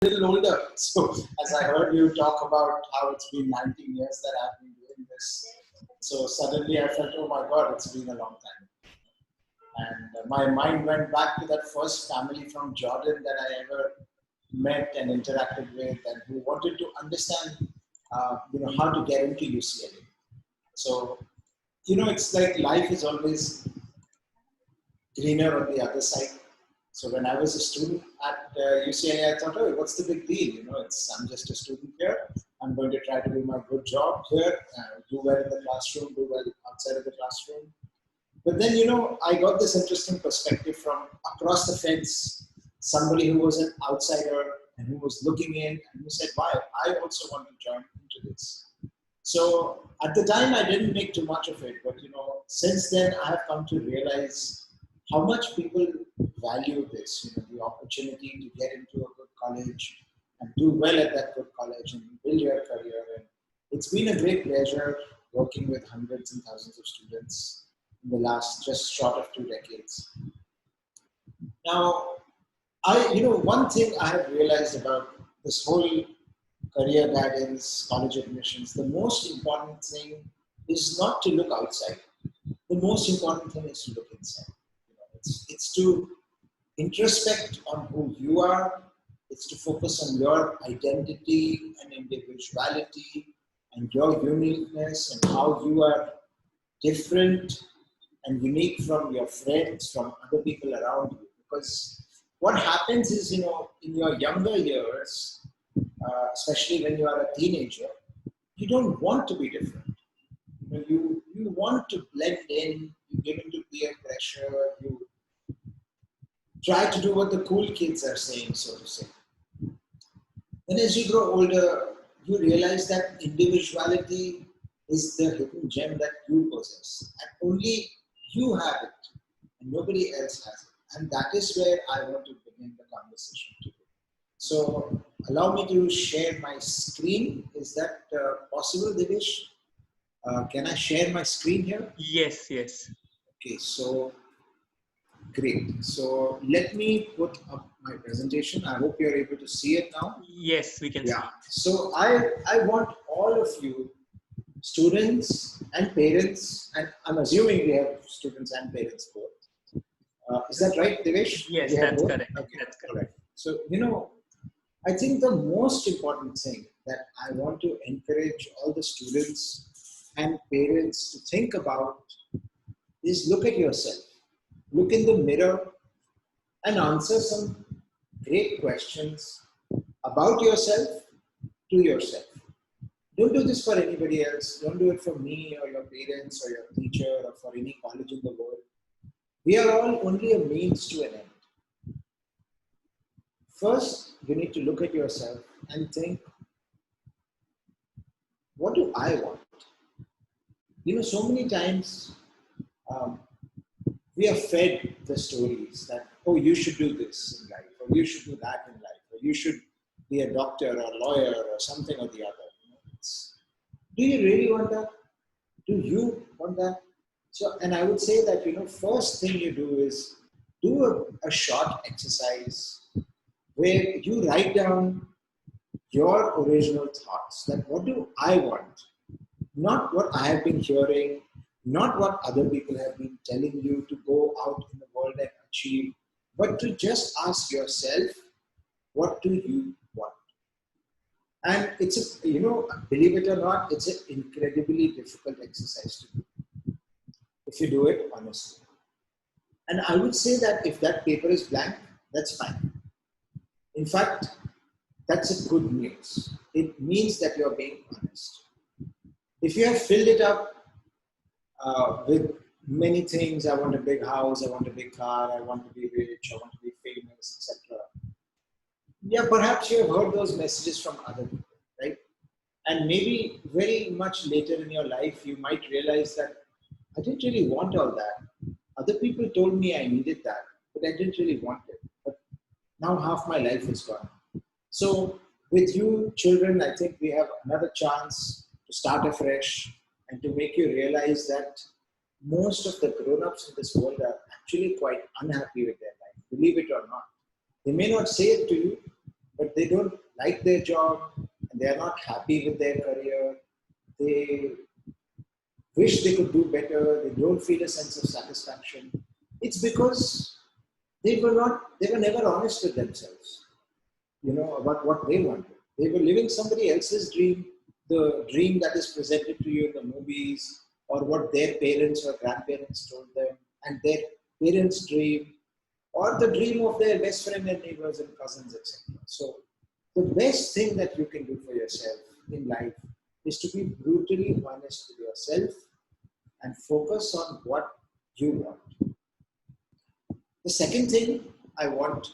little older. So as I heard you talk about how it's been 19 years that I've been doing this, so suddenly I felt, oh my God, it's been a long time. And my mind went back to that first family from Jordan that I ever met and interacted with, and who wanted to understand, how to get into UCLA. So, it's like life is always greener on the other side. So when I was a student at UCLA, I thought, oh, what's the big deal? I'm just a student here. I'm going to try to do my good job here, do well in the classroom, do well outside of the classroom. But then, I got this interesting perspective from across the fence, somebody who was an outsider and who was looking in and who said, wow, I also want to join into this. So at the time, I didn't make too much of it, but since then, I have come to realize how much people value this, the opportunity to get into a good college and do well at that good college and build your career. And it's been a great pleasure working with hundreds and thousands of students in the last just short of 2 decades. Now, one thing I have realized about this whole career guidance, college admissions, the most important thing is not to look outside. The most important thing is to look inside. It's to introspect on who you are. It's to focus on your identity and individuality and your uniqueness and how you are different and unique from your friends, from other people around you. Because what happens is, in your younger years, especially when you are a teenager, you don't want to be different. You want to blend in, you give into peer pressure, you try to do what the cool kids are saying, so to say. Then as you grow older, you realize that individuality is the hidden gem that you possess. And only you have it, and nobody else has it. And that is where I want to begin the conversation today. So allow me to share my screen. Is that possible, Dinesh? Can I share my screen here? Yes, yes. Okay, so great. So let me put up my presentation. I hope you're able to see it now. Yes, we can see. So I want all of you, students and parents, and I'm assuming we have students and parents both. Is that right, Devesh? Yes, that's correct. Okay, that's correct. Correct. So, I think the most important thing that I want to encourage all the students and parents to think about is look at yourself. Look in the mirror and answer some great questions about yourself to yourself. Don't do this for anybody else. Don't do it for me or your parents or your teacher or for any college in the world. We are all only a means to an end. First, you need to look at yourself and think, what do I want? So many times we are fed the stories that, oh, you should do this in life, or you should do that in life, or you should be a doctor or a lawyer or something or the other. Do you really want that? Do you want that? So, and I would say that, first thing you do is do a short exercise where you write down your original thoughts. That what do I want? Not what I have been hearing, not what other people have been telling you to go out in the world and achieve, but to just ask yourself, what do you want? And it's believe it or not, it's an incredibly difficult exercise to do if you do it honestly. And I would say that if that paper is blank, that's fine. In fact, that's a good news. It means that you're being honest. If you have filled it up with many things, I want a big house, I want a big car, I want to be rich, I want to be famous, etc. Yeah, perhaps you have heard those messages from other people, right? And maybe very much later in your life, you might realize that I didn't really want all that. Other people told me I needed that, but I didn't really want it. But now half my life is gone. So with you children, I think we have another chance to start afresh and to make you realize that most of the grown-ups in this world are actually quite unhappy with their life, believe it or not. They may not say it to you, but they don't like their job and they are not happy with their career. They wish they could do better. They don't feel a sense of satisfaction. It's because they were never honest with themselves, about what they wanted. They were living somebody else's dream, the dream that is presented to you in the movies, or what their parents or grandparents told them, and their parents' dream, or the dream of their best friend and neighbors and cousins, etc. So, the best thing that you can do for yourself in life is to be brutally honest with yourself and focus on what you want. The second thing I want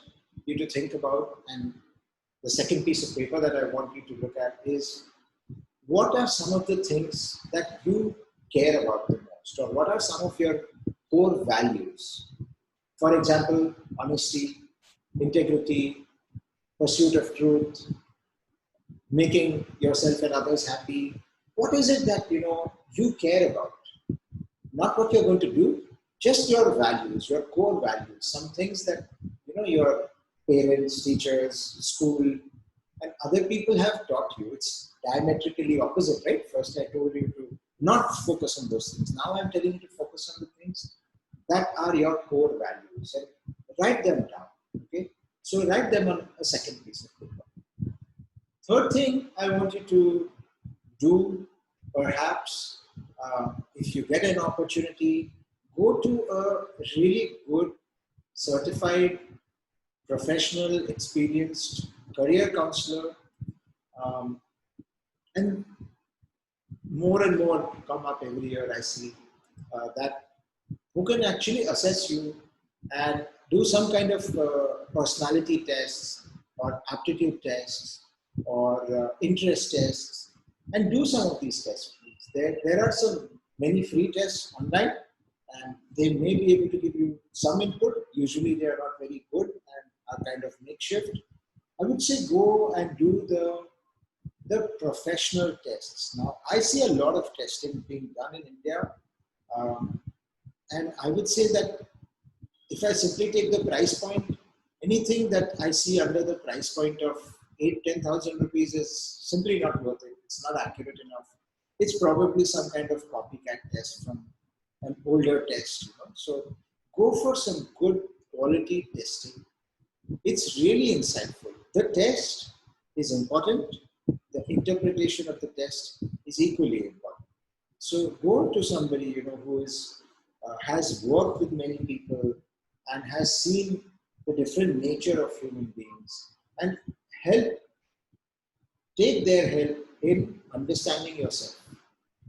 you to think about, and the second piece of paper that I want you to look at, is what are some of the things that you care about the most, or what are some of your core values? For example, honesty, integrity, pursuit of truth, making yourself and others happy. What is it that you care about? Not what you're going to do, just your values, your core values, some things that your parents, teachers, school, and other people have taught you. It's diametrically opposite, right? First I told you to not focus on those things. Now I'm telling you to focus on the things that are your core values and write them down. Okay? So write them on a second piece of paper. Third thing I want you to do, perhaps, if you get an opportunity, go to a really good, certified, professional, experienced career counselor, um, and more and more come up every year. I see that who can actually assess you and do some kind of personality tests or aptitude tests or interest tests, and do some of these tests, please. There are some many free tests online, and they may be able to give you some input. Usually they are not very good and are kind of makeshift. I would say go and do the professional tests. Now, I see a lot of testing being done in India, um, and I would say that if I simply take the price point, anything that I see under the price point of 8,000-10,000 rupees is simply not worth it. It's not accurate enough. It's probably some kind of copycat test from an older test. So go for some good quality testing. It's really insightful. The test is important. The interpretation of the test is equally important. So go to somebody who has worked with many people and has seen the different nature of human beings, and take their help in understanding yourself.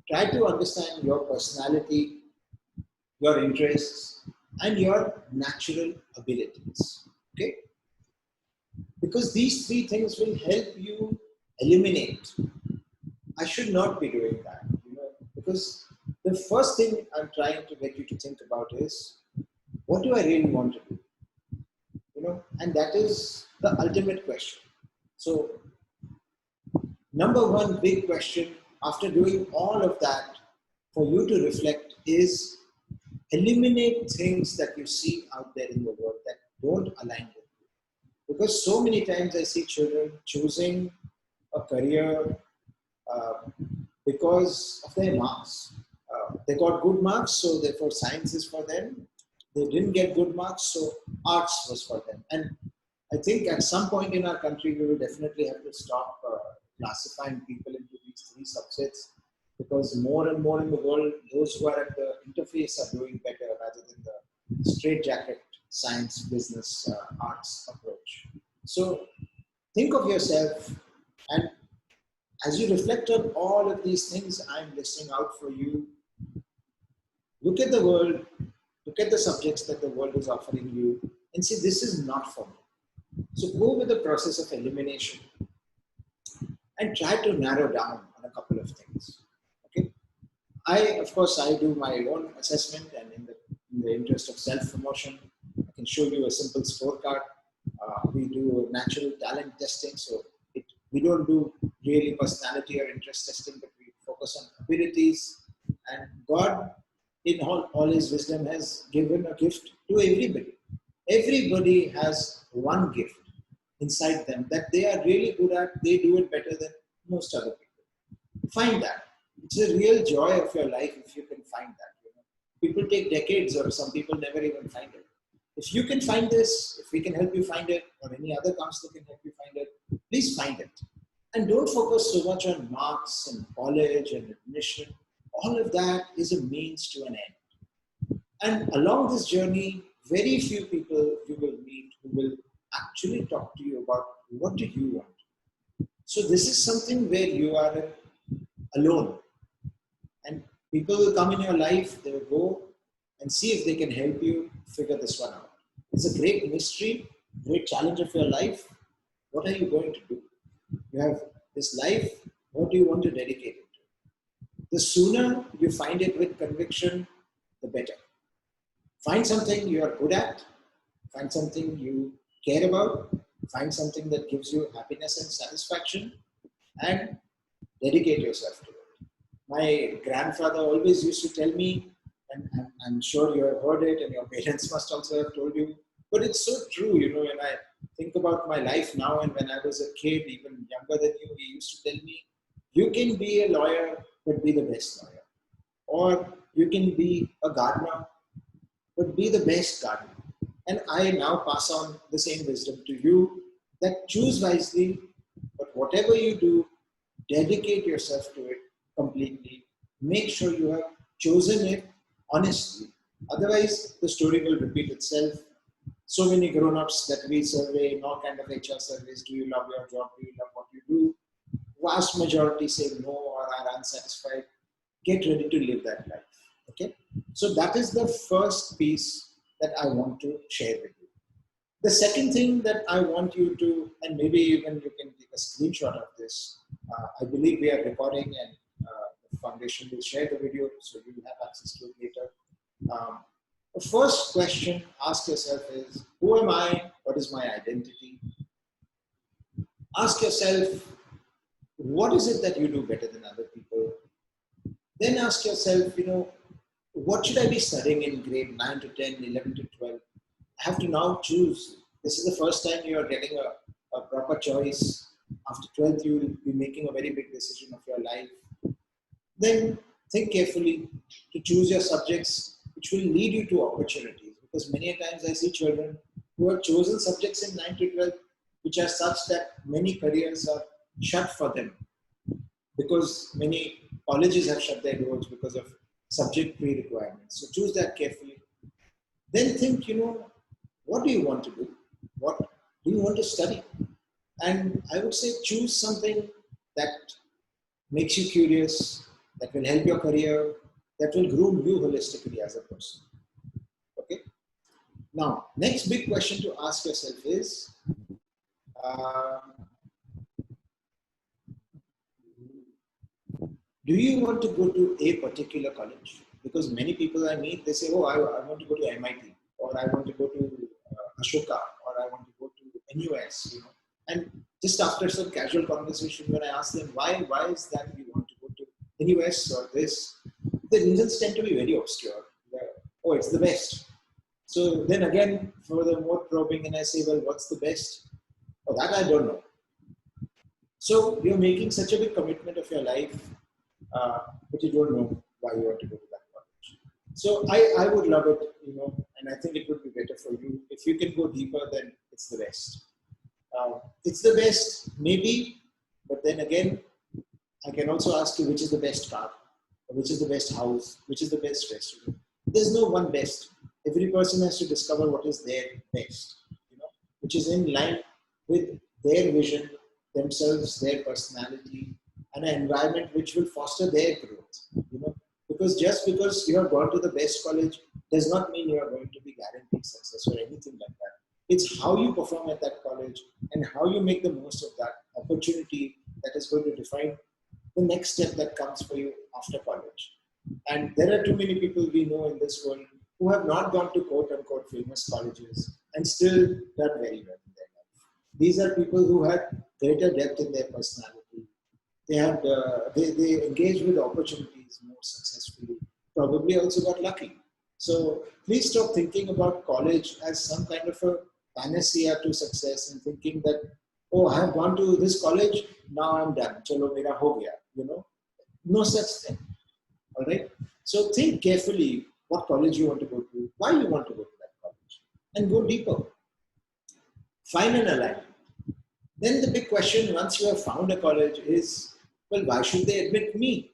Try to understand your personality, your interests, and your natural abilities. Okay? Because these three things will help you eliminate. I should not be doing that, because the first thing I'm trying to get you to think about is, what do I really want to do? And that is the ultimate question. So, number one big question after doing all of that for you to reflect is, eliminate things that you see out there in the world that don't align with you. Because so many times I see children choosing a career uh, because of their marks. They got good marks, so therefore science is for them. They didn't get good marks, so arts was for them. And I think at some point in our country, we will definitely have to stop classifying people into these three subsets, because more and more in the world, those who are at the interface are doing better rather than the straitjacket science, business, arts approach. So think of yourself, and as you reflect on all of these things I'm listing out for you, look at the world, look at the subjects that the world is offering you, and say, this is not for me. So go with the process of elimination and try to narrow down on a couple of things. Okay. Of course, I do my own assessment, and in the interest of self-promotion, I can show you a simple scorecard. We do natural talent testing, so we don't do really personality or interest testing, but we focus on abilities. And God, in all His wisdom, has given a gift to everybody. Everybody has one gift. inside them that they are really good at, they do it better than most other people. Find that. It's a real joy of your life if you can find that. You know? People take decades, or some people never even find it. If you can find this, if we can help you find it, or any other counselor can help you find it, please find it. And don't focus so much on marks and college and admission. All of that is a means to an end. And along this journey, very few people you will meet who will actually talk to you about what do you want. So this is something where you are alone. And people will come in your life, they will go and see if they can help you figure this one out. It's a great mystery, great challenge of your life. What are you going to do? You have this life, what do you want to dedicate it to? The sooner you find it with conviction, the better. Find something you are good at, find something you care about, find something that gives you happiness and satisfaction, and dedicate yourself to it. My grandfather always used to tell me, and I'm sure you have heard it and your parents must also have told you, but it's so true, you know, when I think about my life now and when I was a kid, even younger than you, he used to tell me, you can be a lawyer, but be the best lawyer. Or you can be a gardener, but be the best gardener. And I now pass on the same wisdom to you that choose wisely, but whatever you do, dedicate yourself to it completely. Make sure you have chosen it honestly. Otherwise, the story will repeat itself. So many grown-ups that we survey in all kind of HR surveys, do you love your job? Do you love what you do? Vast majority say no or are unsatisfied. Get ready to live that life. Okay? So that is the first piece that I want to share with you. The second thing that I want you to, and maybe even you can take a screenshot of this. I believe we are recording and the foundation will share the video so you will have access to it later. The first question ask yourself is, who am I? What is my identity? Ask yourself, what is it that you do better than other people? Then ask yourself, you know, what should I be studying in grade 9 to 10, 11 to 12? I have to now choose. This is the first time you are getting a proper choice. After 12th, you will be making a very big decision of your life. Then think carefully to choose your subjects which will lead you to opportunities. Because many times I see children who have chosen subjects in 9 to 12 which are such that many careers are shut for them. Because many colleges have shut their doors because of subject pre-requirements. So choose that carefully. Then think, you know, what do you want to do? What do you want to study? And I would say choose something that makes you curious, that will help your career, that will groom you holistically as a person. Okay? Now, next big question to ask yourself is, do you want to go to a particular college? Because many people I meet, they say, oh, I want to go to MIT, or I want to go to Ashoka, or I want to go to NUS, you know. And just after some casual conversation, when I ask them, why is that you want to go to NUS or this, the reasons tend to be very obscure. Oh, it's the best. So then again, for the more probing, and I say, well, what's the best? Oh, that I don't know. So you're making such a big commitment of your life, but you don't know why you want to go to that college. So I would love it, you know, and I think it would be better for you. If you can go deeper, then it's the best. It's the best, maybe, but then again, I can also ask you which is the best car, or which is the best house, which is the best restaurant. There's no one best. Every person has to discover what is their best, you know, which is in line with their vision, themselves, their personality, and an environment which will foster their growth. You know, because just because you have gone to the best college does not mean you are going to be guaranteed success or anything like that. It's how you perform at that college and how you make the most of that opportunity that is going to define the next step that comes for you after college. And there are too many people we know in this world who have not gone to quote unquote famous colleges and still done very well in their life. These are people who had greater depth in their personality. They engaged with opportunities more successfully, probably also got lucky. So please stop thinking about college as some kind of panacea to success and thinking that, oh, I have gone to this college, now I'm done. Chalo, mera ho gaya. No such thing. All right. So think carefully what college you want to go to, why you want to go to that college, and go deeper. Find an alignment. Then the big question, once you have found a college, is, well, why should they admit me?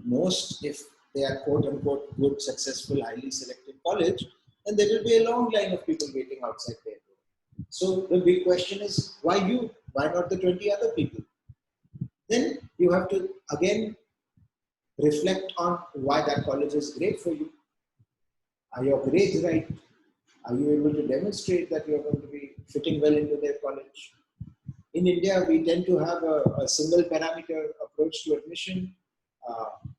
Most, if they are quote unquote good, successful, highly selective college, then there will be a long line of people waiting outside their door. So the big question is, why you? Why not the 20 other people? Then you have to again reflect on why that college is great for you. Are your grades right? Are you able to demonstrate that you are going to be fitting well into their college? In India, we tend to have a single parameter approach to admission.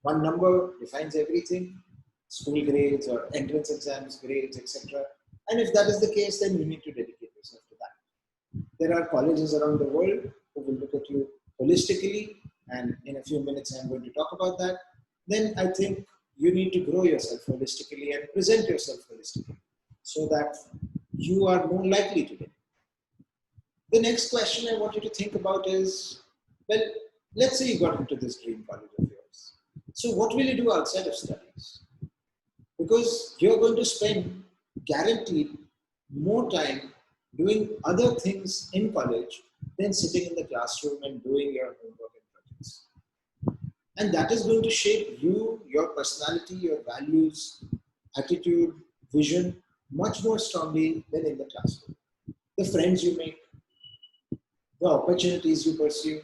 One number defines everything, school grades or entrance exams, grades, etc. And if that is the case, then you need to dedicate yourself to that. There are colleges around the world who will look at you holistically, and in a few minutes I'm going to talk about that. Then I think you need to grow yourself holistically and present yourself holistically so that you are more likely to get. The next question I want you to think about is, well, let's say you got into this dream college of yours. So what will you do outside of studies? Because you're going to spend guaranteed more time doing other things in college than sitting in the classroom and doing your homework and projects. And that is going to shape you, your personality, your values, attitude, vision much more strongly than in the classroom. The friends you make, the opportunities you pursue,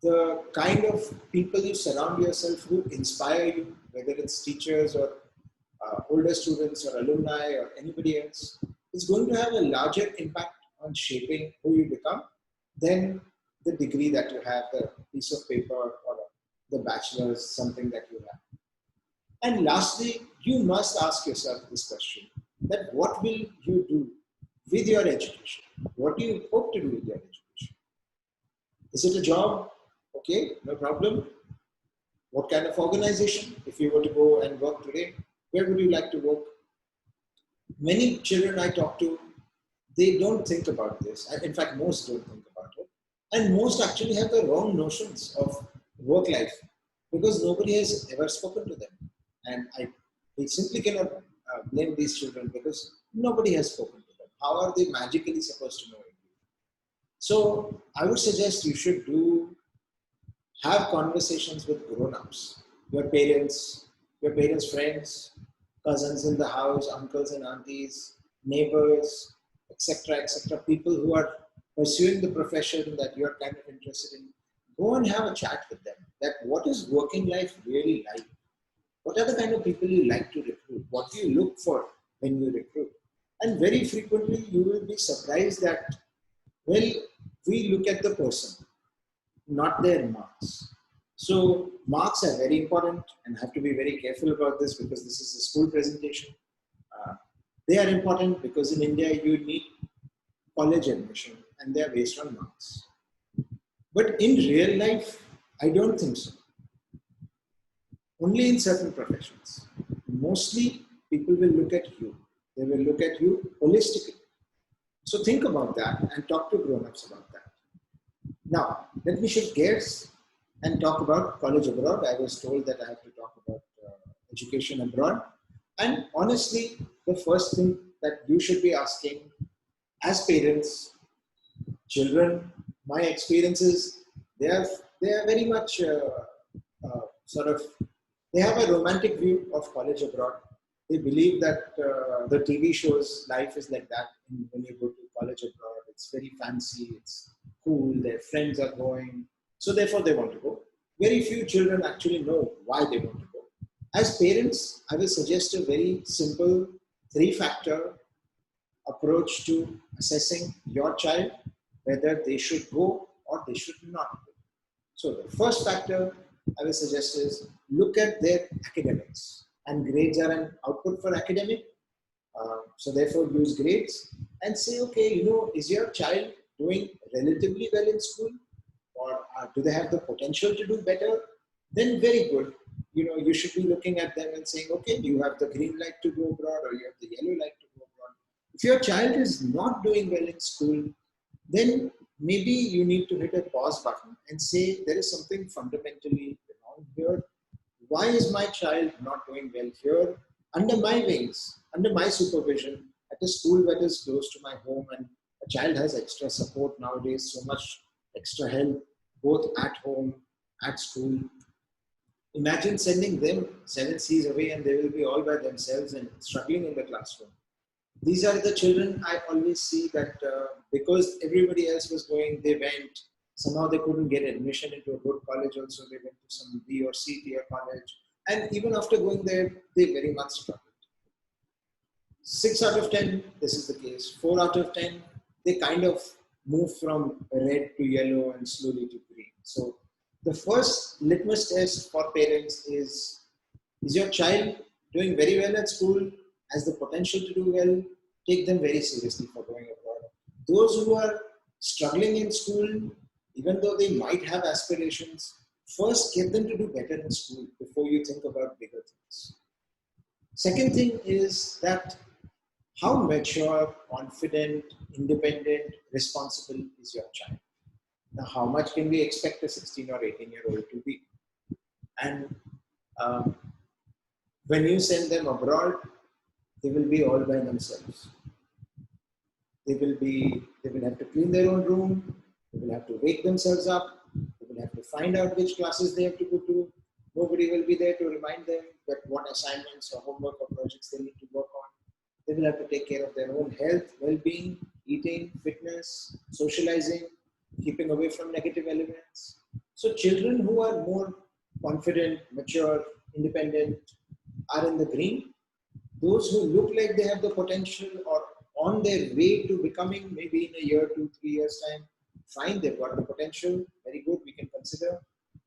the kind of people you surround yourself who inspire you, whether it's teachers or older students or alumni or anybody else, is going to have a larger impact on shaping who you become than the degree that you have, the piece of paper or the bachelor's, something that you have. And lastly, you must ask yourself this question, that what will you do with your education? What do you hope to do with your education? Is it a job? Okay, no problem. What kind of organization? If you were to go and work today, where would you like to work? Many children I talk to, they don't think about this. In fact, most don't think about it. And most actually have the wrong notions of work life because nobody has ever spoken to them. And we simply cannot blame these children because nobody has spoken to them. How are they magically supposed to know it? So I would suggest you should have conversations with grown-ups, your parents, friends, cousins in the house, uncles and aunties, neighbors, etc., people who are pursuing the profession that you're kind of interested in. Go and have a chat with them. That what is working life really like? What are the kind of people you like to recruit? What do you look for when you recruit? And very frequently you will be surprised that, well, we look at the person, not their marks. So marks are very important and have to be very careful about this because this is a school presentation. They are important because in India you need college admission and they are based on marks. But in real life, I don't think so. Only in certain professions. Mostly people will look at you. They will look at you holistically. So think about that and talk to grown-ups about that. Now, let me shift gears and talk about college abroad. I was told that I have to talk about education abroad. And honestly, the first thing that you should be asking as parents, children, my experiences, they are very much they have a romantic view of college abroad. They believe that the TV shows life is like that when you go to college abroad. It's very fancy, it's cool, their friends are going, so therefore they want to go. Very few children actually know why they want to go. As parents, I will suggest a very simple 3-factor approach to assessing your child, whether they should go or they should not go. So the first factor I will suggest is look at their academics, and grades are an output for academic. So therefore use grades and say, okay, is your child doing relatively well in school, or do they have the potential to do better? Then very good. you should be looking at them and saying, okay, do you have the green light to go abroad or you have the yellow light to go abroad? If your child is not doing well in school, then maybe you need to hit a pause button and say there is something fundamentally wrong here. Why is my child not doing well here under my wings, under my supervision, at a school that is close to my home, and a child has extra support nowadays, so much extra help, both at home, at school. Imagine sending them 7 seas away and they will be all by themselves and struggling in the classroom. These are the children I always see that because everybody else was going, they went. Somehow they couldn't get admission into a good college also. They went to some B or C tier college. And even after going there, they very much struggled. 6 out of 10, this is the case. 4 out of 10, they kind of move from red to yellow and slowly to green. So the first litmus test for parents is your child doing very well at school, has the potential to do well? Take them very seriously for going abroad. Those who are struggling in school, even though they might have aspirations, first get them to do better in school before you think about bigger things. Second thing is that how mature, confident, independent, responsible is your child? Now, how much can we expect a 16 or 18-year-old to be? And when you send them abroad, they will be all by themselves. They will have to clean their own room. They will have to wake themselves up. They will have to find out which classes they have to go to. Nobody will be there to remind them that what assignments or homework or projects they need to work on. They will have to take care of their own health, well-being, eating, fitness, socializing, keeping away from negative elements. So children who are more confident, mature, independent are in the green. Those who look like they have the potential or on their way to becoming, maybe in a year, 2, 3 years time, fine, they've got the potential, very good, we can consider.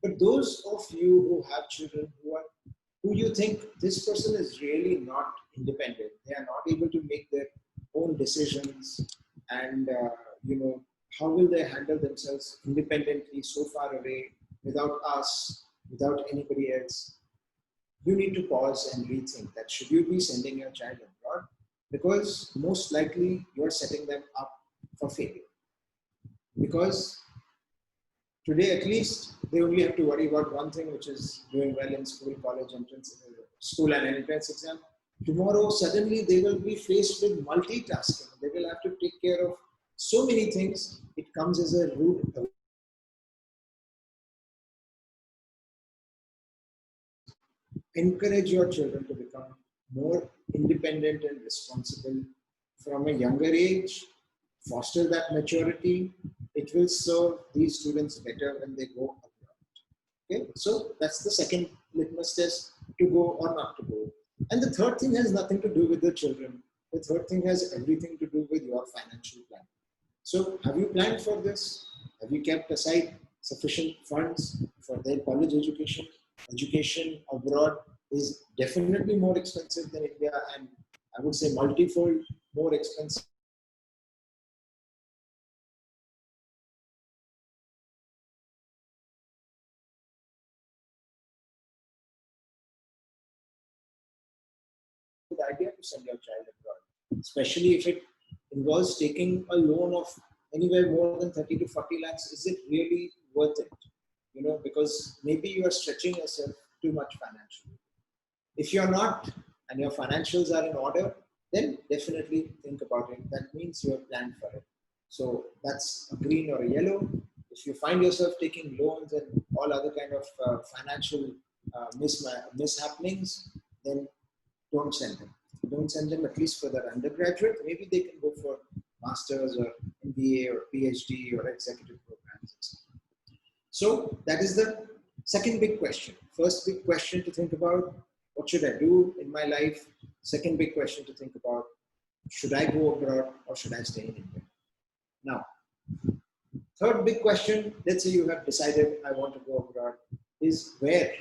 But those of you who have children who you think this person is really not independent, they are not able to make their own decisions, and how will they handle themselves independently so far away without us, without anybody else? You need to pause and rethink that should you be sending your child abroad, because most likely you're setting them up for failure. Because today at least they only have to worry about one thing, which is doing well in school, college entrance, school and entrance exam. Tomorrow suddenly they will be faced with multitasking. They will have to take care of so many things. It comes as a rude. Encourage your children to become more independent and responsible from a younger age. Foster that maturity. It will serve these students better when they go abroad. Okay, so that's the second litmus test, to go or not to go. And the third thing has nothing to do with the children. The third thing has everything to do with your financial plan. So have you planned for this? Have you kept aside sufficient funds for their college education? Education abroad is definitely more expensive than India, and I would say multifold more expensive. Good idea to send your child abroad, especially if it involves taking a loan of anywhere more than 30 to 40 lakhs. Is it really worth it? Because maybe you are stretching yourself too much financially. If you're not and your financials are in order, then definitely think about it. That means you have planned for it. So that's a green or a yellow. If you find yourself taking loans and all other kind of financial mishappenings, then don't send them. Don't send them at least for their undergraduate. Maybe they can go for masters or MBA or PhD or executive programs. So that is the second big question. First big question to think about, what should I do in my life? Second big question to think about, should I go abroad or should I stay in India? Now, third big question, let's say you have decided I want to go abroad, is where?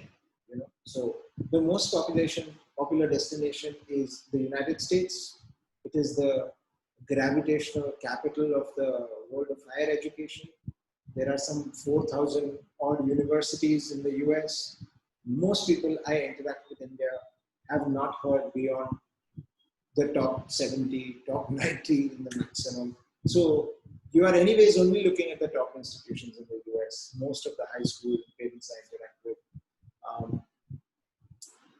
So the most popular destination is the United States. It is the gravitational capital of the world of higher education. There are some 4,000 odd universities in the US. most people I interact with in India have not heard beyond the top 70, top 90 in the maximum. So you are anyways only looking at the top institutions in the US. Most of the high school parents I interact with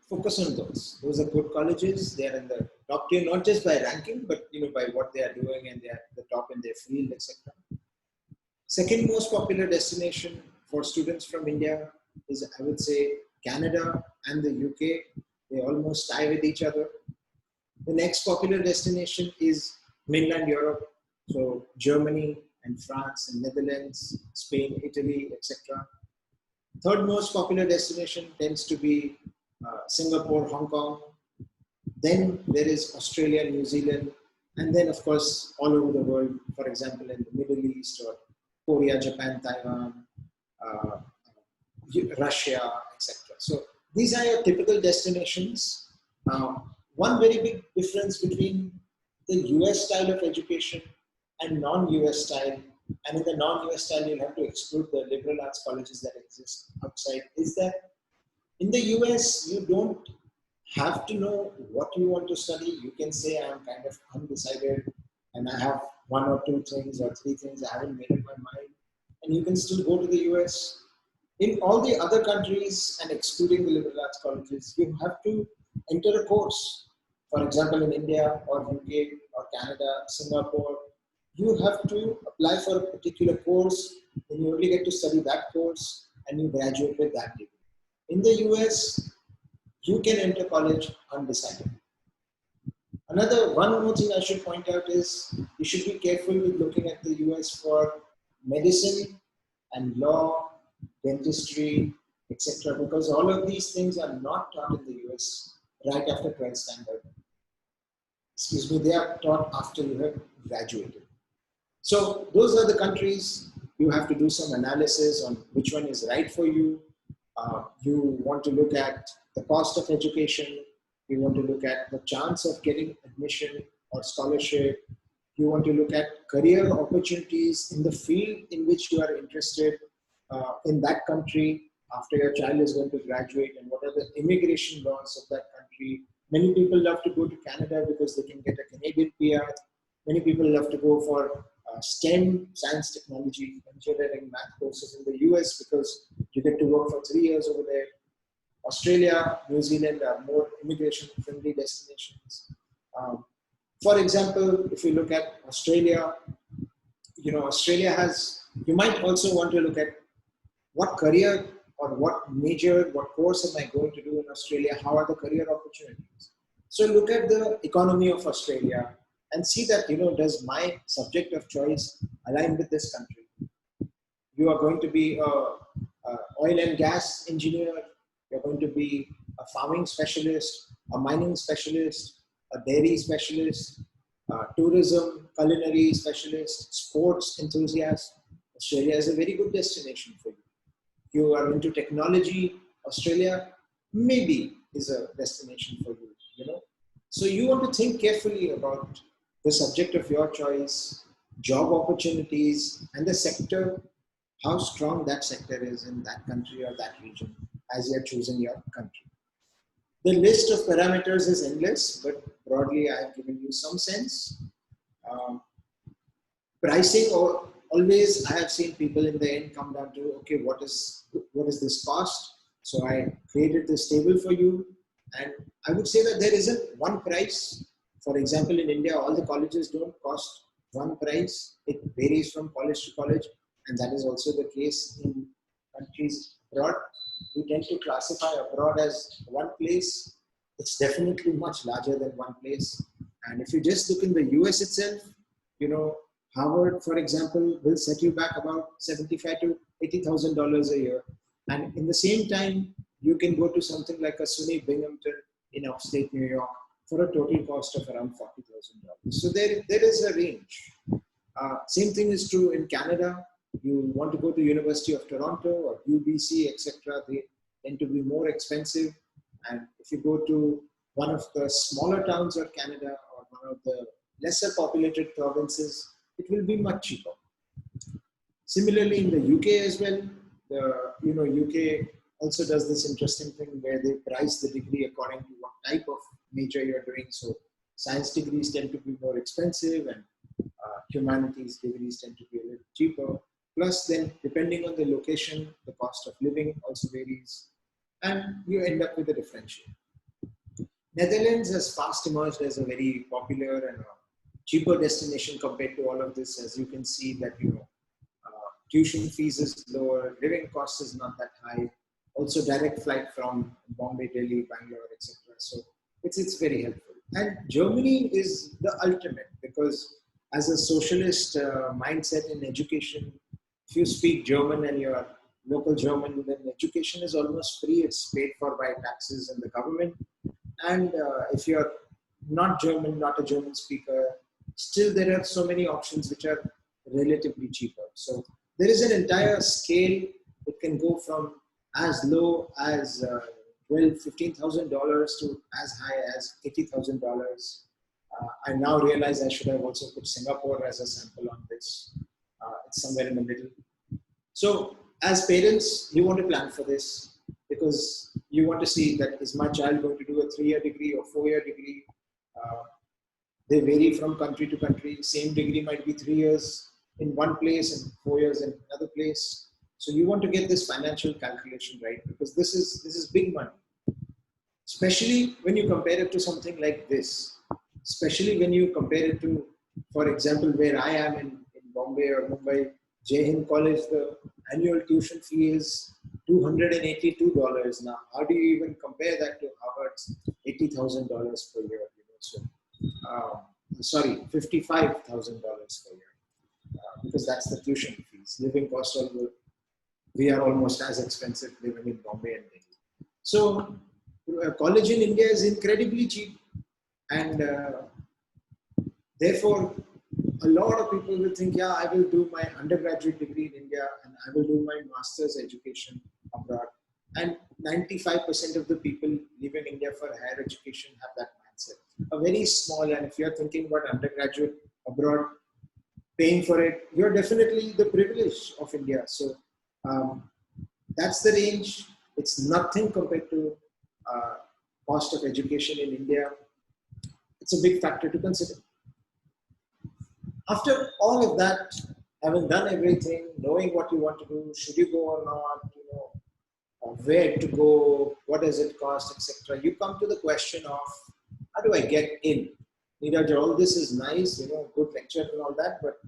focus on those. Those are good colleges. They are in the top tier, not just by ranking, but by what they are doing, and they are the top in their field, etc. Second most popular destination for students from India is, I would say, Canada and the UK. They almost tie with each other. The next popular destination is mainland Europe, so Germany and France and Netherlands, Spain, Italy, etc. Third most popular destination tends to be Singapore, Hong Kong. Then there is Australia, New Zealand, and then of course all over the world, for example in the Middle East or Korea, Japan, Taiwan, uh, Russia, etc. So these are your typical destinations. One very big difference between the US style of education and non-US style, and in the non-US style you'll have to exclude the liberal arts colleges that exist outside, is that in the US you don't have to know what you want to study. You can say I'm kind of undecided and I have one or two things or three things I haven't made up my mind, and you can still go to the US. In all the other countries, and excluding the liberal arts colleges, you have to enter a course. For example, in India or UK or Canada, Singapore, you have to apply for a particular course, and you only get to study that course, and you graduate with that degree. In the US, you can enter college undecided. One more thing I should point out is you should be careful with looking at the US for medicine and law, dentistry, etc. Because all of these things are not taught in the US right after 12th standard. Excuse me, they are taught after you have graduated. So those are the countries. You have to do some analysis on which one is right for you. You want to look at the cost of education. You want to look at the chance of getting admission or scholarship. You want to look at career opportunities in the field in which you are interested in that country after your child is going to graduate, and what are the immigration laws of that country. Many people love to go to Canada because they can get a Canadian PR. Many people love to go for STEM, science, technology, engineering, math courses in the US because you get to work for 3 years over there. Australia, New Zealand are more immigration-friendly destinations. For example, if you look at Australia, Australia has, you might also want to look at what career or what major, what course am I going to do in Australia? How are the career opportunities? So look at the economy of Australia and see that, does my subject of choice align with this country? You are going to be a oil and gas engineer. You're going to be a farming specialist, a mining specialist, a dairy specialist, tourism, culinary specialist, sports enthusiast. Australia is a very good destination for you. You are into technology, Australia maybe is a destination for you, So you want to think carefully about the subject of your choice, job opportunities, and the sector, how strong that sector is in that country or that region as you're choosing your country. The list of parameters is endless, but broadly I have given you some sense. Pricing, or always I have seen people in the end come down to, okay, what is this cost? So I created this table for you, and I would say that there isn't one price. For example, in India, all the colleges don't cost one price. It varies from college to college, and that is also the case in countries abroad. We tend to classify abroad as one place. It's definitely much larger than one place. And if you just look in the US itself, Harvard, for example, will set you back about $75,000 to $80,000 a year. And in the same time, you can go to something like a SUNY Binghamton in upstate New York for a total cost of around $40,000. So there is a range. Same thing is true in Canada. You want to go to University of Toronto or UBC, etc. They tend to be more expensive. And if you go to one of the smaller towns of Canada or one of the lesser populated provinces, it will be much cheaper. Similarly, in the UK as well, the UK also does this interesting thing where they price the degree according to what type of major you're doing. So science degrees tend to be more expensive, and humanities degrees tend to be a little cheaper. Plus, then depending on the location, the cost of living also varies, and you end up with a differential. Netherlands has fast emerged as a very popular and a cheaper destination compared to all of this. As you can see that, tuition fees is lower, living cost is not that high. Also direct flight from Bombay, Delhi, Bangalore, etc. So it's very helpful. And Germany is the ultimate because as a socialist mindset in education, if you speak German and you're local German, then education is almost free. It's paid for by taxes and the government. And if you're not German, not a German speaker, still there are so many options which are relatively cheaper. So there is an entire scale. It can go from as low as $15,000 to as high as $80,000. I now realize I should have also put Singapore as a sample on this. It's somewhere in the middle. So as parents, you want to plan for this because you want to see that is my child going to do a 3-year degree or 4-year degree. They vary from country to country. Same degree might be 3 years in one place and 4 years in another place. So you want to get this financial calculation right because this is big money. Especially when you compare it to something like this. Especially when you compare it to, for example, where I am in Bombay or Mumbai, Jai Hind College, the annual tuition fee is $282. Now, how do you even compare that to Harvard's $80,000 per year? So, sorry, $55,000 per year, because that's the tuition fees. Living costs, we are almost as expensive living in Bombay and Delhi. So, college in India is incredibly cheap, and therefore, a lot of people will think, yeah, I will do my undergraduate degree in India and I will do my master's education abroad. And 95% of the people leaving India for higher education have that mindset. A very small, and if you're thinking about undergraduate abroad, paying for it, you're definitely the privilege of India. So that's the range. It's nothing compared to cost of education in India. It's a big factor to consider. After all of that, having done everything, knowing what you want to do, should you go or not, where to go, what does it cost, etc., you come to the question of how do I get in? Neeraj, all this is nice, good lecture and all that, but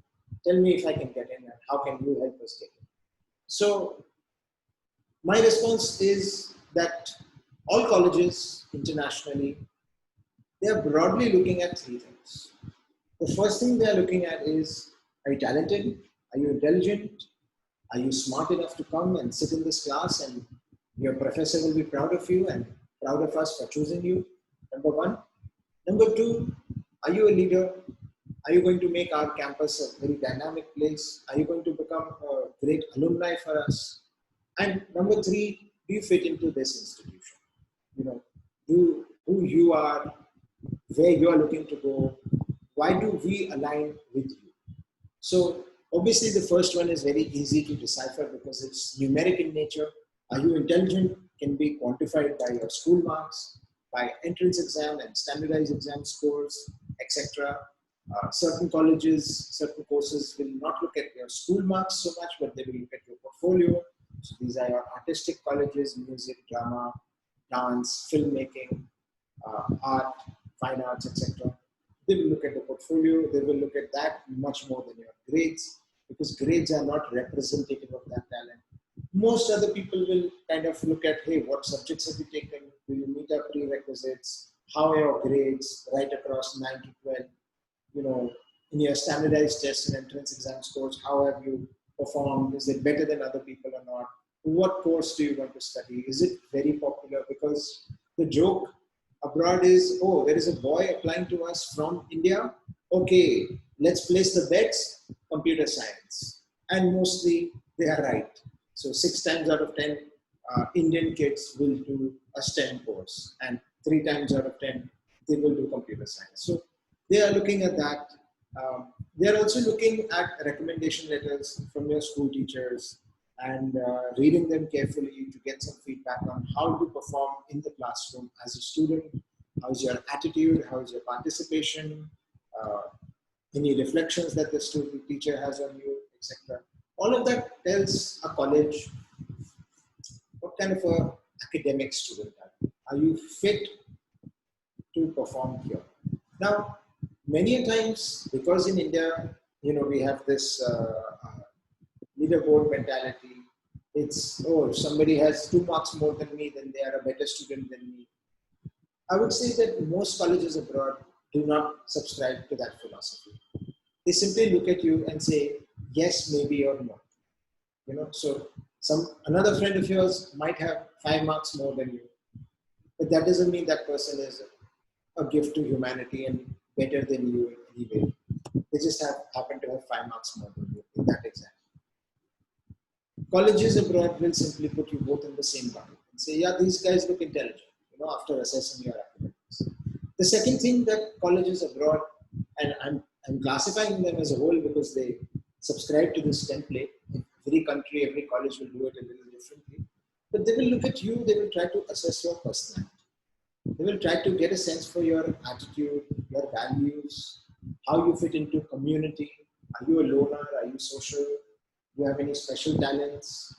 tell me if I can get in and how can you help us get in? So my response is that all colleges internationally, they are broadly looking at 3 things. The first thing they are looking at is, are you talented? Are you intelligent? Are you smart enough to come and sit in this class and your professor will be proud of you and proud of us for choosing you? Number 1. Number 2, are you a leader? Are you going to make our campus a very dynamic place? Are you going to become a great alumni for us? And number 3, do you fit into this institution? Who you are, where you are looking to go, why do we align with you? So obviously the first one is very easy to decipher because it's numeric in nature. Are you intelligent? Can be quantified by your school marks, by entrance exam and standardized exam scores, etc. Certain colleges, certain courses will not look at your school marks so much, but they will look at your portfolio. So these are your artistic colleges: music, drama, dance, filmmaking, art, fine arts, etc. They will look at the portfolio. They will look at that much more than your grades, because grades are not representative of that talent. Most other people will kind of look at, hey, what subjects have you taken? Do you meet our prerequisites? How are your grades right across 9 to 12? In your standardized tests and entrance exam scores, how have you performed? Is it better than other people or not? What course do you want to study? Is it very popular? Because the joke abroad is, oh, there is a boy applying to us from India. Okay, let's place the bets, computer science. And mostly they are right. So 6 times out of 10, Indian kids will do a STEM course, and 3 times out of 10, they will do computer science. So they are looking at that. They are also looking at recommendation letters from your school teachers and reading them carefully to get some feedback on how to perform in the classroom as a student. How's your attitude? How's your participation? Uh, any reflections that the student teacher has on you, etc. All of that tells a college what kind of a academic student are you. Are you fit to perform here? Now, many a times, because in India, we have this leaderboard mentality. It's, oh, if somebody has 2 marks more than me, then they are a better student than me. I would say that most colleges abroad do not subscribe to that philosophy. They simply look at you and say, yes, maybe, or no. So another friend of yours might have 5 marks more than you, but that doesn't mean that person is a gift to humanity and better than you in any way. They just happen to have 5 marks more than you in that exam. Colleges abroad will simply put you both in the same bucket and say, yeah, these guys look intelligent, after assessing your academics. The second thing that colleges abroad, and I'm classifying them as a whole because they subscribe to this template. Every country, every college will do it a little differently. But they will look at you, they will try to assess your personality. They will try to get a sense for your attitude, your values, how you fit into community. Are you a loner? Are you social? Do you have any special talents?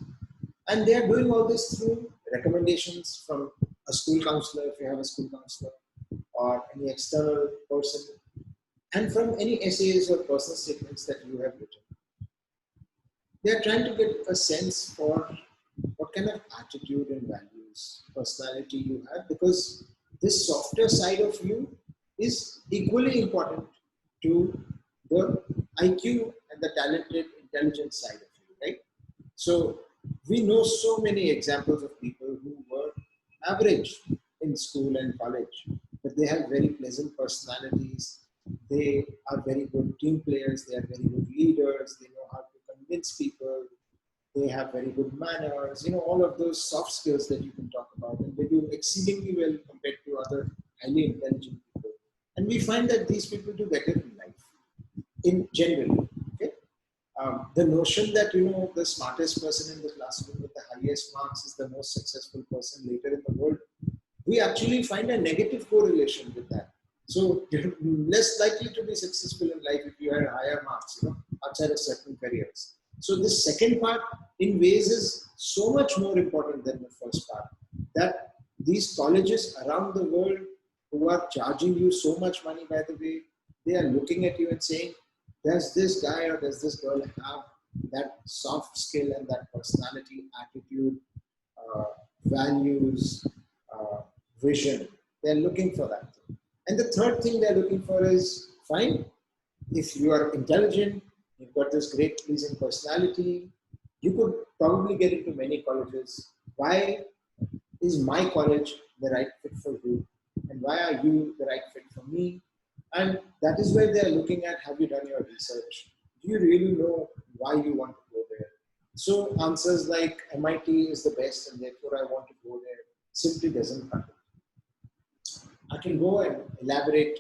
And they are doing all this through recommendations from a school counselor, if you have a school counselor, or any external person, and from any essays or personal statements that you have written. They are trying to get a sense for what kind of attitude and values, personality you have, because this softer side of you is equally important to the IQ and the talented, intelligent side of you, right? So we know so many examples of people who were average in school and college, but they have very pleasant personalities. They are very good team players. They are very good leaders. They know how to convince people. They have very good manners, all of those soft skills that you can talk about. And they do exceedingly well compared to other highly intelligent people. And we find that these people do better in life, in general. Okay? The notion that, the smartest person in the classroom with the highest marks is the most successful person later in the world, we actually find a negative correlation with that. So you're less likely to be successful in life if you had higher marks, outside of certain careers. So this second part in ways is so much more important than the first part, that these colleges around the world who are charging you so much money, by the way, they are looking at you and saying, does this guy or does this girl have that soft skill and that personality, attitude, values, vision? They're looking for that. And the third thing they're looking for is, fine, if you are intelligent, you've got this great pleasing personality, you could probably get into many colleges. Why is my college the right fit for you? And why are you the right fit for me? And that is where they're looking at, have you done your research? Do you really know why you want to go there? So answers like MIT is the best and therefore I want to go there simply doesn't cut it. I can go and elaborate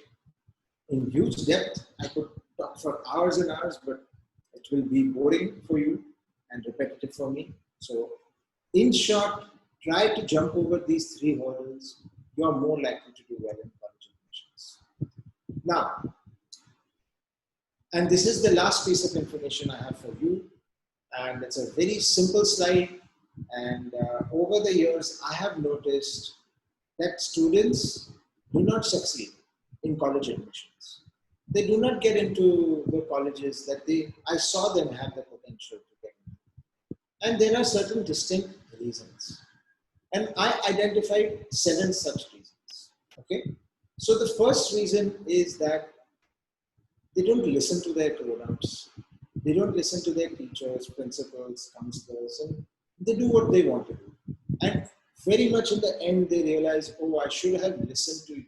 in huge depth. I could talk for hours and hours, but it will be boring for you and repetitive for me. So in short, try to jump over these 3 hurdles. You are more likely to do well in college admissions. Now, and this is the last piece of information I have for you. And it's a very simple slide. And over the years, I have noticed that students do not succeed in college admissions. They do not get into the colleges that I saw them have the potential to get into. And there are certain distinct reasons. And I identified 7 such reasons. Okay. So the first reason is that they don't listen to their grown-ups. They don't listen to their teachers, principals, counselors, and they do what they want to do. And very much in the end, they realize, oh, I should have listened to you.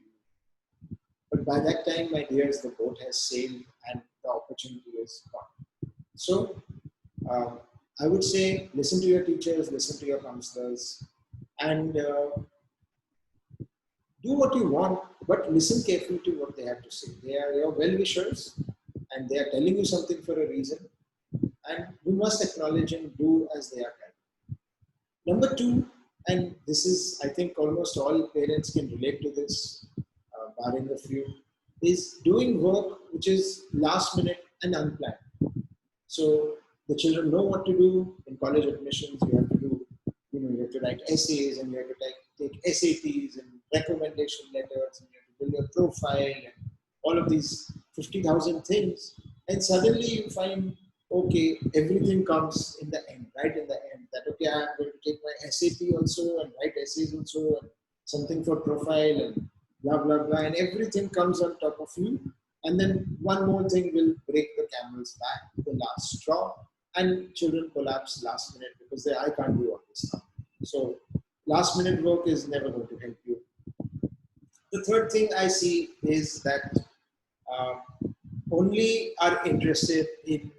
But by that time, my dears, the boat has sailed and the opportunity is gone. So I would say, listen to your teachers, listen to your counselors, and do what you want, but listen carefully to what they have to say. They are your well-wishers, and they are telling you something for a reason, and you must acknowledge and do as they are telling. Number two, and this is, I think, almost all parents can relate to this, barring a few, is doing work which is last minute and unplanned. So the children know what to do in college admissions. You have to do, you have to write essays and you have to take SATs and recommendation letters and you have to build your profile and all of these 50,000 things. And suddenly you find, okay, everything comes in the end, right in the end. That, okay, I'm going to take my SAT also and write essays also and something for profile and blah, blah, blah. And everything comes on top of you. And then one more thing will break the camel's back, the last straw, and children collapse last minute because I can't do all this now. So last minute work is never going to help you. The third thing I see is that uh, only are interested in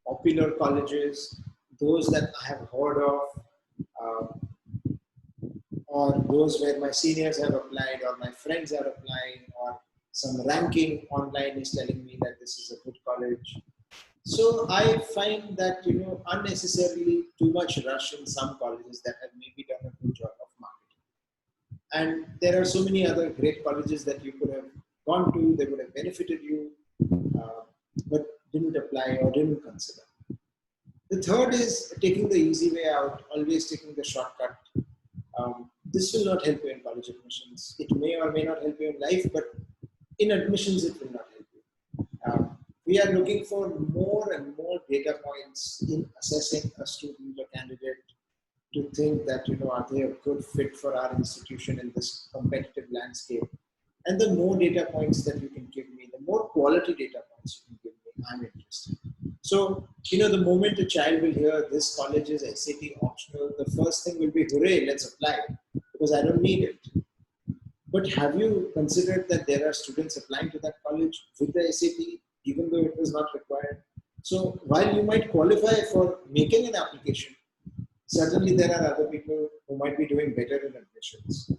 popular colleges, those that I have heard of, uh, or those where my seniors have applied, or my friends are applying, or some ranking online is telling me that this is a good college. So I find that unnecessarily too much rush in some colleges that have maybe done a good job of marketing. And there are so many other great colleges that you could have gone to, they would have benefited you, uh, but didn't apply or didn't consider. The third is taking the easy way out, always taking the shortcut. This will not help you in college admissions. It may or may not help you in life, but in admissions, it will not help you. We are looking for more and more data points in assessing a student or candidate to think that, are they a good fit for our institution in this competitive landscape? And the more data points that you can give me, the more quality data points you can give me, I'm interested. So, the moment a child will hear this college is SAT optional, the first thing will be, hooray, let's apply, because I don't need it. But have you considered that there are students applying to that college with the SAT, even though it was not required? So while you might qualify for making an application, certainly there are other people who might be doing better in admissions.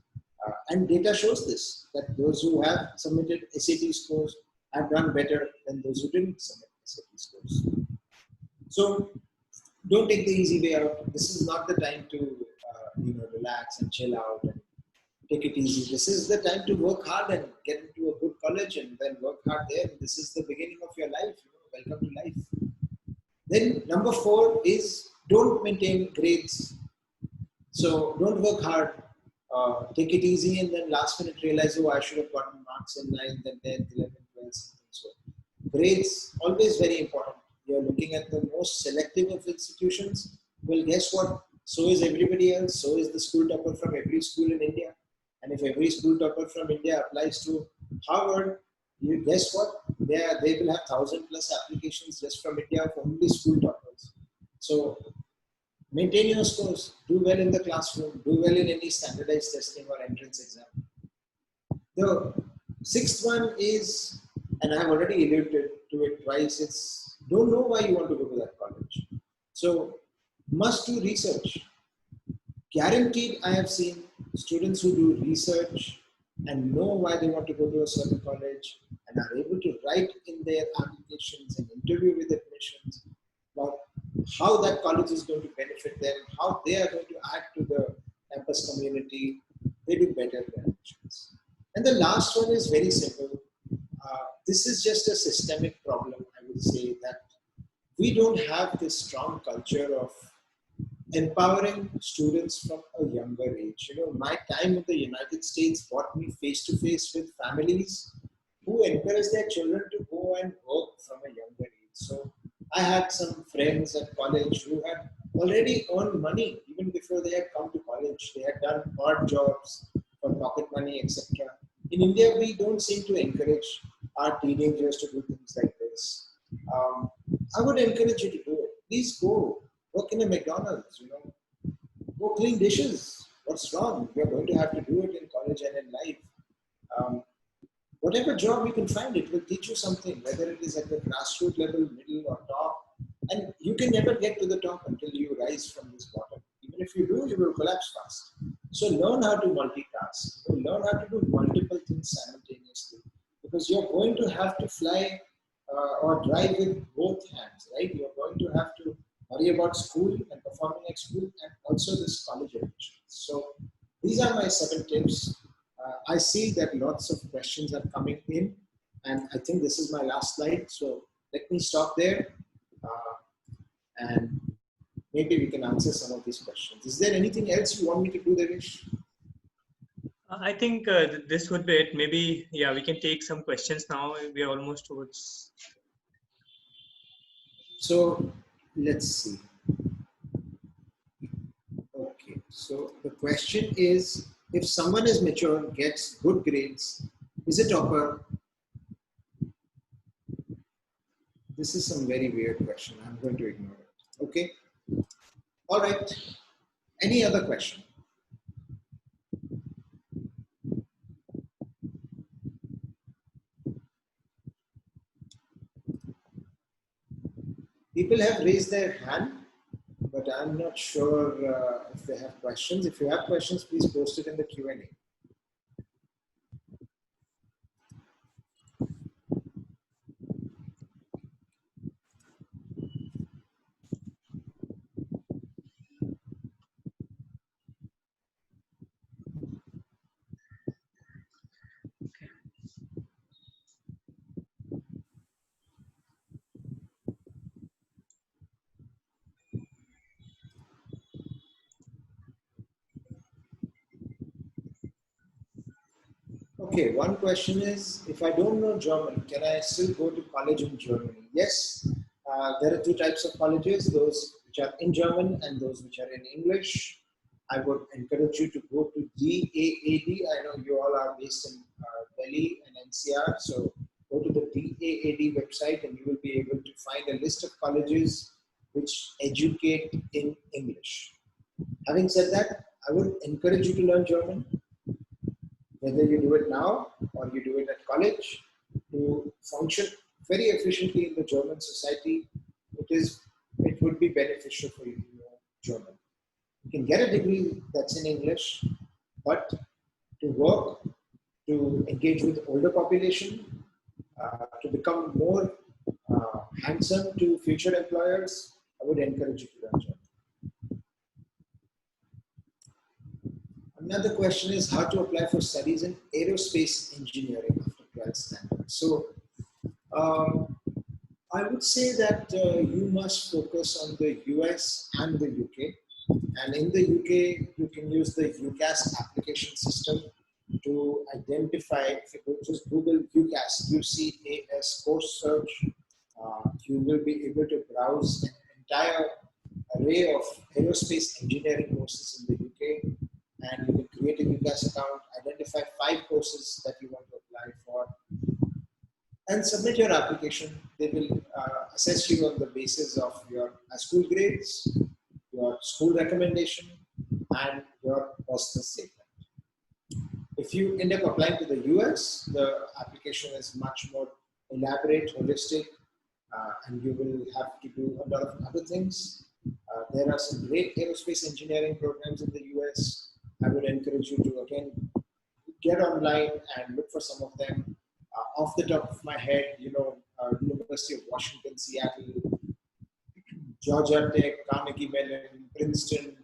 And data shows this, that those who have submitted SAT scores have done better than those who didn't submit SAT scores. So don't take the easy way out. This is not the time to relax and chill out and take it easy. This is the time to work hard and get into a good college and then work hard there. This is the beginning of your life. Welcome to life. Then number 4 is don't maintain grades. So don't work hard. Take it easy and then last minute realize, oh, I should have gotten marks in 9th and 10th, 11th, 12th, something. So grades, always very important. You're looking at the most selective of institutions. Well, guess what? So is everybody else. So is the school topper from every school in India. And if every school topper from India applies to Harvard, you guess what? They will have 1,000+ applications just from India for only school toppers. So maintain your scores. Do well in the classroom. Do well in any standardized testing or entrance exam. The 6th one is, and I have already alluded to it twice, it's don't know why you want to go to that college. So must do research. Guaranteed, I have seen students who do research and know why they want to go to a certain college and are able to write in their applications and interview with admissions about how that college is going to benefit them, how they are going to add to the campus community. They do better in admissions. And the last one is very simple. This is just a systemic problem, I would say, that we don't have this strong culture of empowering students from a younger age. My time in the United States brought me face to face with families who encourage their children to go and work from a younger age. So I had some friends at college who had already earned money even before they had come to college. They had done odd jobs for pocket money, etc. In India, we don't seem to encourage our teenagers to do things like this. I would encourage you to do it. Please go work in a McDonald's, go clean dishes. What's wrong? You're going to have to do it in college and in life. Whatever job you can find, it will teach you something, whether it is at the grassroots level, middle or top. And you can never get to the top until you rise from this bottom. Even if you do, you will collapse fast. So learn how to multitask. Learn how to do multiple things simultaneously. Because you're going to have to fly or drive with both hands, right? You're going to have to worry about school and performing at school, and also this college admission. So these are my 7 tips. I see that lots of questions are coming in, and I think this is my last slide. So let me stop there, and maybe we can answer some of these questions. Is there anything else you want me to do, Devesh? I think this would be it. Maybe, yeah, we can take some questions now. We are almost towards. So let's see. Okay, so the question is, if someone is mature, gets good grades, is a topper? This is some very weird question. I'm going to ignore it. Okay. All right. Any other question? People have raised their hand, but I'm not sure if they have questions. If you have questions, please post it in the Q&A. Okay, one question is, if I don't know German, can I still go to college in Germany? Yes, there are 2 types of colleges, those which are in German and those which are in English. I would encourage you to go to DAAD. I know you all are based in Delhi and NCR, so go to the DAAD website and you will be able to find a list of colleges which educate in English. Having said that, I would encourage you to learn German, whether you do it now or you do it at college, to function very efficiently in the German society. It would be beneficial for you to know German. You can get a degree that's in English, but to work, to engage with older population, to become more handsome to future employers, I would encourage you to learn German. Another question is how to apply for studies in aerospace engineering after 12th standard. So I would say that you must focus on the US and the UK. And in the UK, you can use the UCAS application system to identify, if you just Google UCAS, UCAS course search, you will be able to browse an entire array of aerospace engineering courses in the UK, and you can create a UCAS account, identify 5 courses that you want to apply for, and submit your application. They will assess you on the basis of your school grades, your school recommendation, and your personal statement. If you end up applying to the US, the application is much more elaborate, holistic, and you will have to do a lot of other things. There are some great aerospace engineering programs in the US. I would encourage you to, again, get online and look for some of them. Off the top of my head, University of Washington, Seattle, Georgia Tech, Carnegie Mellon, Princeton,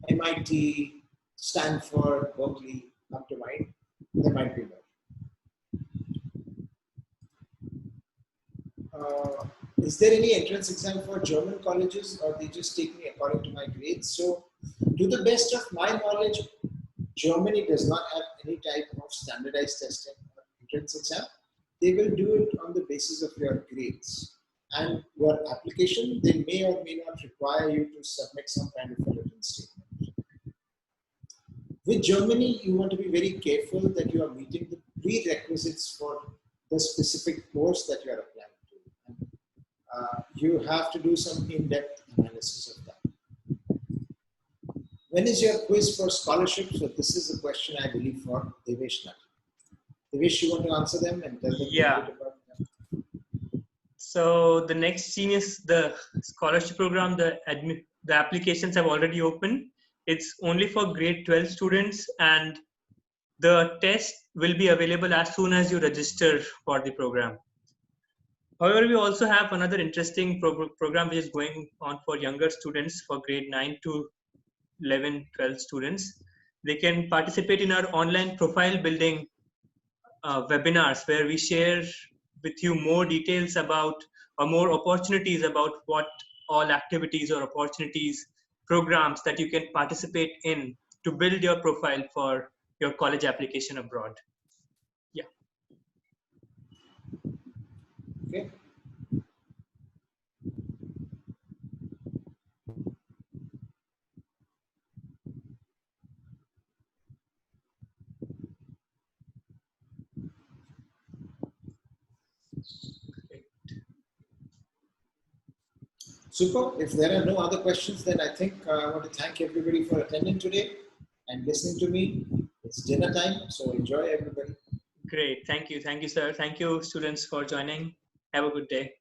MIT, Stanford, Berkeley come to mind. There might be more. Is there any entrance exam for German colleges, or they just take me according to my grades? So, to the best of my knowledge, Germany does not have any type of standardized testing or entrance exam. They will do it on the basis of your grades. And your application, they may or may not require you to submit some kind of a written statement. With Germany, you want to be very careful that you are meeting the prerequisites for the specific course that you are applying to. And, you have to do some in-depth analysis of that. When is your quiz for scholarship? So this is a question, I believe, for Devesh Nat. Devesh, you want to answer them and tell them a bit about them? So the next scene is the scholarship program. The applications have already opened. It's only for grade 12 students, and the test will be available as soon as you register for the program. However, we also have another interesting program which is going on for younger students, for grade 9 to 11, 12 students. They can participate in our online profile building webinars, where we share with you more details about, or more opportunities about, what all activities or opportunities, programs that you can participate in to build your profile for your college application abroad. Yeah. Okay. Super. If there are no other questions, then I think I want to thank everybody for attending today and listening to me. It's dinner time, so enjoy, everybody. Great. Thank you. Thank you, sir. Thank you, students, for joining. Have a good day.